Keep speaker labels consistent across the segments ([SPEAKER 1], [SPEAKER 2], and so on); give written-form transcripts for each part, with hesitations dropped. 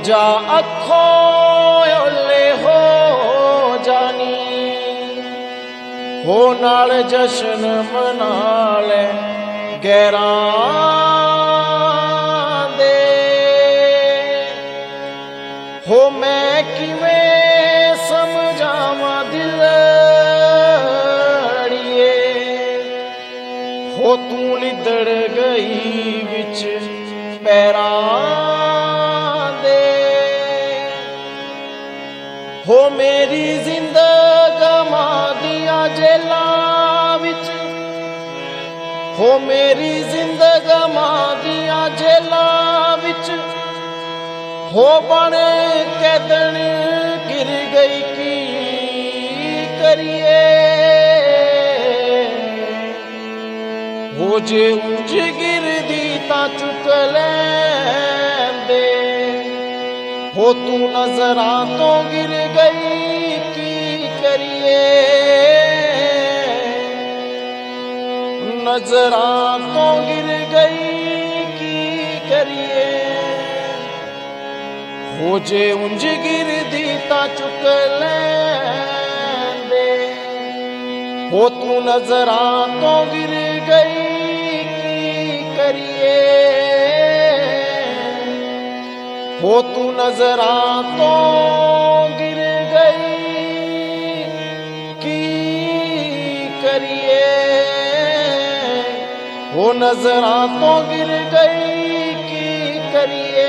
[SPEAKER 1] जा अखो ओले हो जानी, हो नाल जशन मना ले गैरां दे। हो मैं किवें समझावां दिलड़िए, हो तू लिदड़ गई विच पैरां दे। हो मेरी जिंदगमा दिया जेलां विच, हो मेरी जिंदगमा दिया जेलां विच, हो बन कैदन गिर गई की करिए। हो जे ऊंच गिरदी तां चुक लैंदे, हो तू नजरां तो गिर गई की करिए। नजरां तो गिर गई की करिए। हो जे उंज गिरदी तां चुक लैंदे, हो तू नजरां तो गिर गई की करिए। हो तू नजरां तो गिर गई की करिए। हो नजरां तो गिर गई की करिए।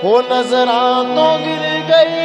[SPEAKER 1] हो नजरां तो गिर गई